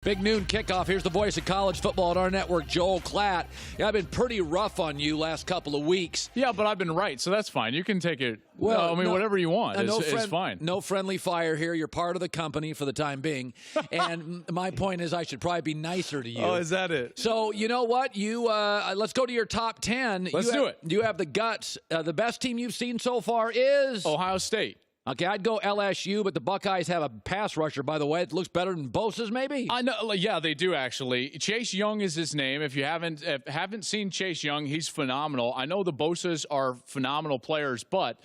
Big noon kickoff. Here's the voice of college football at our network, Joel Klatt. Yeah, I've been pretty rough on you last couple of weeks. Yeah, but I've been right, so that's fine. You can take it. Well, whatever you want is fine. No friendly fire here. You're part of the company for the time being. And my point is I should probably be nicer to you. Oh, is that it? So, you know what? Let's go to your top 10. Let's do it. You have the guts. The best team you've seen so far is? Ohio State. Okay, I'd go LSU, but the Buckeyes have a pass rusher, by the way. It looks better than Bosa's, maybe? I know. Yeah, they do, actually. Chase Young is his name. If you haven't seen Chase Young, he's phenomenal. I know the Bosas are phenomenal players, but,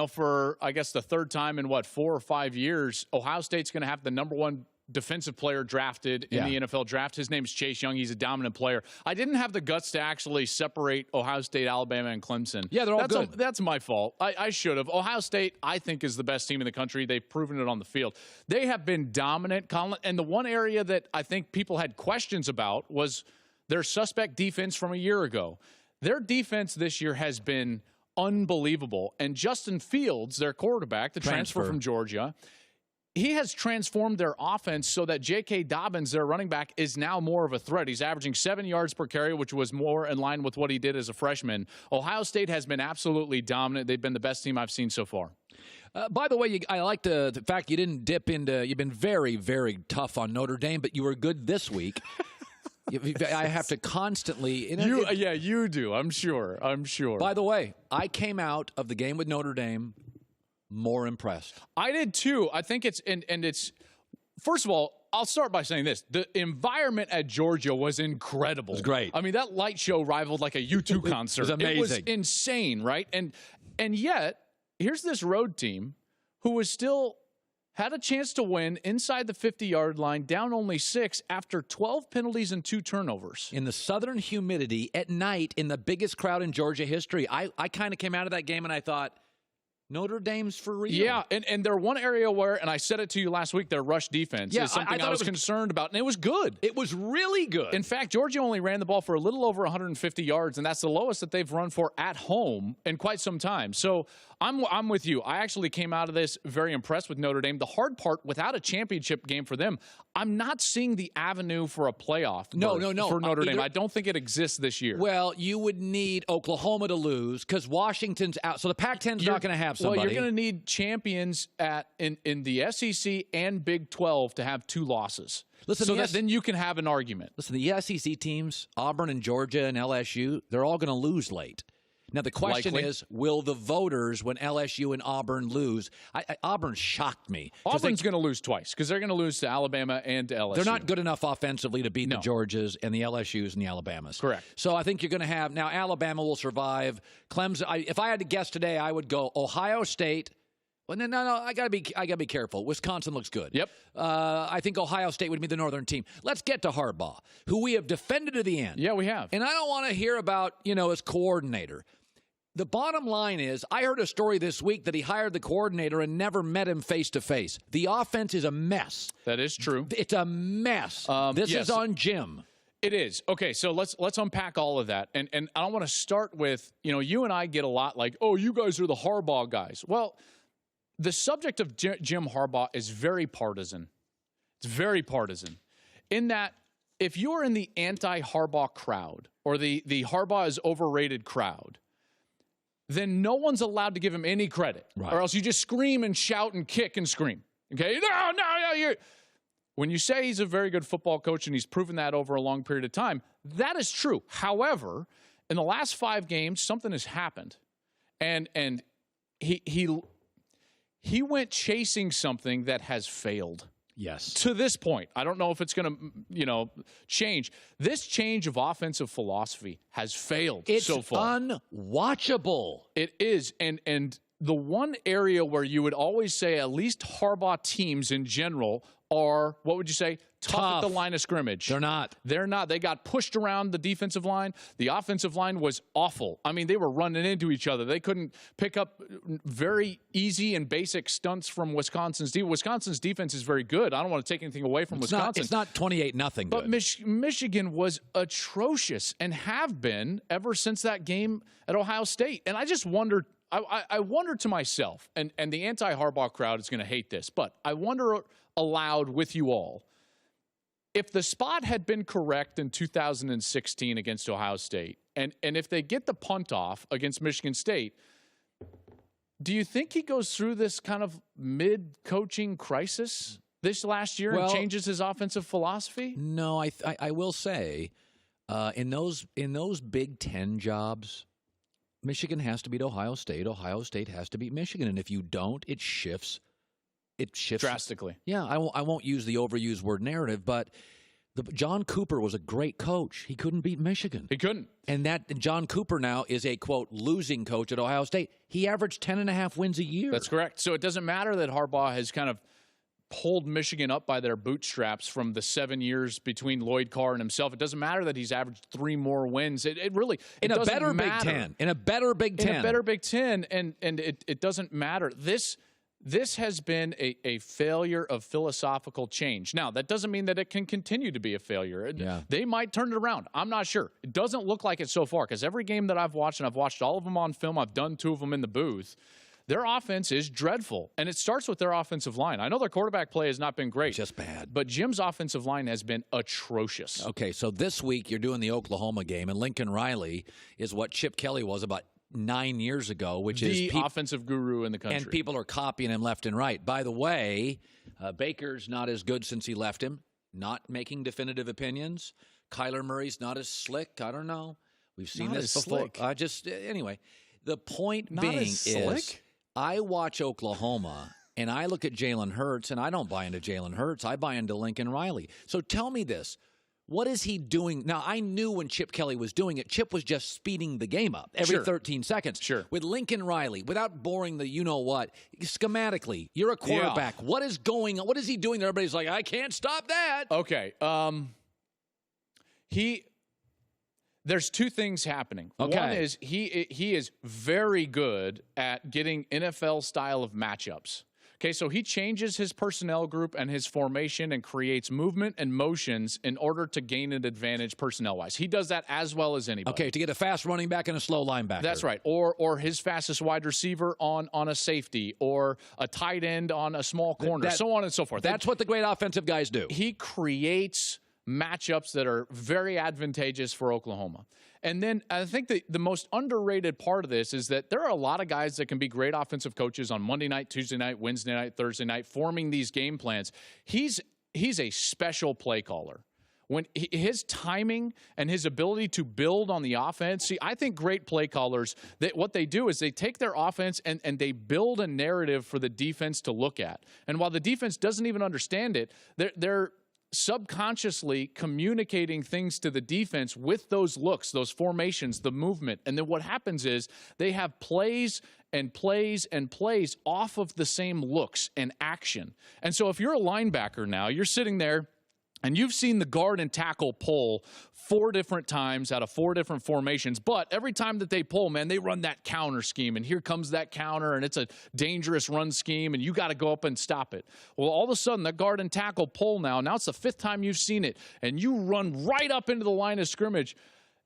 for, I guess, the third time in, 4 or 5 years, Ohio State's going to have the number one defensive player drafted in the NFL draft. His name is Chase Young. He's a dominant player. I didn't have the guts to actually separate Ohio State, Alabama, and Clemson. Yeah, they're all good. That's my fault. I should have. Ohio State, I think, is the best team in the country. They've proven it on the field. They have been dominant, Colin. And the one area that I think people had questions about was their suspect defense from a year ago. Their defense this year has been unbelievable. And Justin Fields, their quarterback, the transfer from Georgia, he has transformed their offense so that J.K. Dobbins, their running back, is now more of a threat. He's averaging 7 yards per carry, which was more in line with what he did as a freshman. Ohio State has been absolutely dominant. They've been the best team I've seen so far. By the way, I like the fact you didn't dip into – you've been very, very tough on Notre Dame, but you were good this week. I have to constantly – you do. I'm sure. By the way, I came out of the game with Notre Dame – more impressed. I did too. I think it's and it's first of all, I'll start by saying this. The environment at Georgia was incredible. It was great. I mean, that light show rivaled like a U2 concert. It was amazing. It was insane, right? And yet, here's this road team who was still had a chance to win inside the 50-yard line, down only 6 after 12 penalties and 2 turnovers. In the southern humidity at night in the biggest crowd in Georgia history. I kind of came out of that game and I thought, Notre Dame's for real. Yeah, and they're one area where, and I said it to you last week, their rush defense is something I was concerned about, and it was good. It was really good. In fact, Georgia only ran the ball for a little over 150 yards, and that's the lowest that they've run for at home in quite some time. So I'm with you. I actually came out of this very impressed with Notre Dame. The hard part, without a championship game for them, I'm not seeing the avenue for a playoff for Notre Dame. I don't think it exists this year. Well, you would need Oklahoma to lose because Washington's out. So the Pac-10's not going to have somebody. Well, you're going to need champions in the SEC and Big 12 to have 2 losses. Listen, then you can have an argument. Listen, the SEC teams, Auburn and Georgia and LSU, they're all going to lose late. Now, the question is, will the voters, when LSU and Auburn lose? Auburn shocked me. Auburn's going to lose twice because they're going to lose to Alabama and to LSU. They're not good enough offensively to beat the Georgias and the LSUs and the Alabamas. Correct. So I think you're going to have – now, Alabama will survive. Clemson – if I had to guess today, I would go Ohio State. Well, no, I gotta be careful. Wisconsin looks good. Yep. I think Ohio State would be the northern team. Let's get to Harbaugh, who we have defended to the end. Yeah, we have. And I don't want to hear about, his coordinator. The bottom line is, I heard a story this week that he hired the coordinator and never met him face to face. The offense is a mess. That is true. It's a mess. This is on Jim. It is. Okay, so let's unpack all of that. And I don't want to start with, you and I get a lot like, oh, you guys are the Harbaugh guys. Well, the subject of Jim Harbaugh is very partisan. It's very partisan in that if you're in the anti-Harbaugh crowd or the Harbaugh is overrated crowd, then no one's allowed to give him any credit. Right. Or else you just scream and shout and kick and scream. Okay? No. When you say he's a very good football coach and he's proven that over a long period of time, that is true. However, in the last 5 games, something has happened. And he went chasing something that has failed. Yes. To this point. I don't know if it's going to, change. This change of offensive philosophy has failed so far. It's unwatchable. It is. And the one area where you would always say at least Harbaugh teams in general are, what would you say, tough at the line of scrimmage. They're not. They got pushed around the defensive line. The offensive line was awful. I mean, they were running into each other. They couldn't pick up very easy and basic stunts from Wisconsin's defense. Wisconsin's defense is very good. I don't want to take anything away from Wisconsin. It's not 28-0 But Michigan was atrocious and have been ever since that game at Ohio State. And I just wondered, I wonder to myself, and the anti-Harbaugh crowd is going to hate this, but I wonder aloud with you all, if the spot had been correct in 2016 against Ohio State, and if they get the punt off against Michigan State, do you think he goes through this kind of mid-coaching crisis this last year and changes his offensive philosophy? No, I will say, in those Big Ten jobs, Michigan has to beat Ohio State. Ohio State has to beat Michigan, and if you don't, it shifts. It shifts drastically. Yeah, I won't use the overused word narrative, but John Cooper was a great coach. He couldn't beat Michigan. He couldn't. And John Cooper now is a, quote, losing coach at Ohio State. He averaged 10.5 wins a year. That's correct. So it doesn't matter that Harbaugh has kind of pulled Michigan up by their bootstraps from the 7 years between Lloyd Carr and himself. It doesn't matter that he's averaged 3 more wins. It really in a better Big Ten. In a better Big Ten. In a better Big Ten, and it doesn't matter. This has been a failure of philosophical change. Now, that doesn't mean that it can continue to be a failure. Yeah. They might turn it around. I'm not sure. It doesn't look like it so far, because every game that I've watched, and I've watched all of them on film, I've done 2 of them in the booth, their offense is dreadful. And it starts with their offensive line. I know their quarterback play has not been great. Just bad. But Jim's offensive line has been atrocious. Okay, so this week you're doing the Oklahoma game, and Lincoln Riley is what Chip Kelly was about 9 years ago, which is the offensive guru in the country. And people are copying him left and right. By the way, Baker's not as good since he left him. Not making definitive opinions. Kyler Murray's not as slick. I don't know. We've seen this before. Anyway, the point being is, I watch Oklahoma and I look at Jalen Hurts, and I don't buy into Jalen Hurts. I buy into Lincoln Riley. So tell me this. What is he doing? Now, I knew when Chip Kelly was doing it, Chip was just speeding the game up every 13 seconds. Sure. With Lincoln Riley, without boring the you-know-what, schematically, you're a quarterback. Yeah. What is going on? What is he doing? Everybody's like, I can't stop that. Okay. There's 2 things happening. Okay. One is he is very good at getting NFL style of matchups. Okay, so he changes his personnel group and his formation and creates movement and motions in order to gain an advantage personnel-wise. He does that as well as anybody. Okay, to get a fast running back and a slow linebacker. That's right. Or his fastest wide receiver on a safety, or a tight end on a small corner, so on and so forth. That's what the great offensive guys do. He creates matchups that are very advantageous for Oklahoma. And then I think the most underrated part of this is that there are a lot of guys that can be great offensive coaches on Monday night, Tuesday night, Wednesday night, Thursday night, forming these game plans. He's a special play caller. When his timing and his ability to build on the offense, see, I think great play callers, what they do is they take their offense and they build a narrative for the defense to look at. And while the defense doesn't even understand it, they're subconsciously communicating things to the defense with those looks, those formations, the movement. And then what happens is they have plays and plays and plays off of the same looks and action. And so if you're a linebacker now, you're sitting there and you've seen the guard and tackle pull 4 different times out of 4 different formations, but every time that they pull, man, they run that counter scheme, and here comes that counter, and it's a dangerous run scheme, and you got to go up and stop it. Well, all of a sudden, that guard and tackle pull now it's the 5th time you've seen it, and you run right up into the line of scrimmage.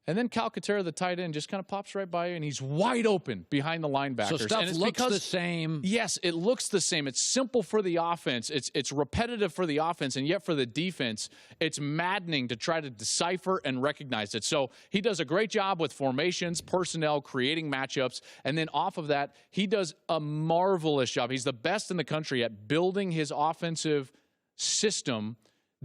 And then Calcaterra, the tight end, just kind of pops right by you, and he's wide open behind the linebackers. So stuff looks the same. Yes, it looks the same. It's simple for the offense. It's repetitive for the offense, and yet for the defense, it's maddening to try to decipher and recognize it. So he does a great job with formations, personnel, creating matchups, and then off of that, he does a marvelous job. He's the best in the country at building his offensive system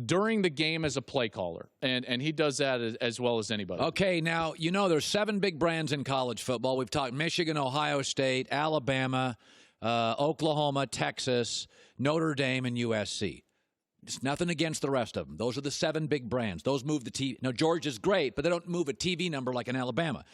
during the game as a play caller, and he does that as well as anybody. Okay, now, there's 7 big brands in college football. We've talked Michigan, Ohio State, Alabama, Oklahoma, Texas, Notre Dame, and USC. It's nothing against the rest of them. Those are the 7 big brands. Those move the TV. Now, Georgia's great, but they don't move a TV number like in Alabama.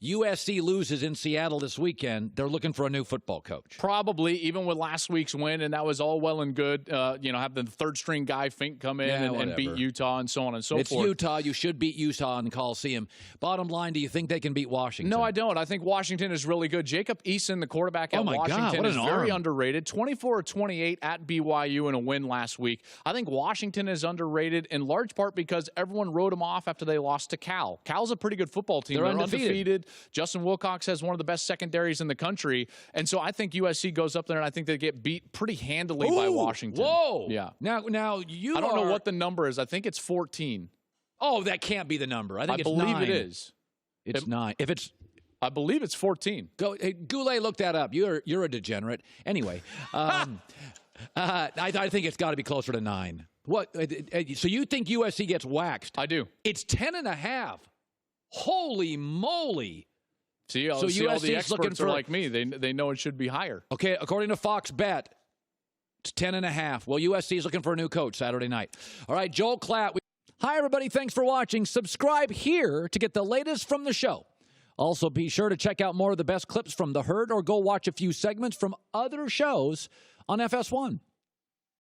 USC loses in Seattle this weekend. They're looking for a new football coach. Probably, even with last week's win, and that was all well and good. Have the third-string guy Fink come in and beat Utah and so on and so forth. It's Utah. You should beat Utah in the Coliseum. Bottom line, do you think they can beat Washington? No, I don't. I think Washington is really good. Jacob Eason, the quarterback at Washington, is very underrated. 24-28 at BYU in a win last week. I think Washington is underrated in large part because everyone wrote them off after they lost to Cal. Cal's a pretty good football team. They're undefeated. Justin Wilcox has one of the best secondaries in the country. And so I think USC goes up there, and I think they get beat pretty handily by Washington. Whoa. Yeah. Now I don't know what the number is. I think it's 14. Oh, that can't be the number. I think it's 9. I believe it is. It's 9. If it's... I believe it's 14. Go, hey, Goulet, look that up. You're a degenerate. Anyway, I think it's got to be closer to 9. What? So you think USC gets waxed? I do. It's 10.5. Holy moly! See, all the experts are like me. They know it should be higher. Okay, according to Fox Bet, it's 10.5. Well, USC is looking for a new coach Saturday night. All right, Joel Klatt. Hi, everybody. Thanks for watching. Subscribe here to get the latest from the show. Also, be sure to check out more of the best clips from The Herd or go watch a few segments from other shows on FS1.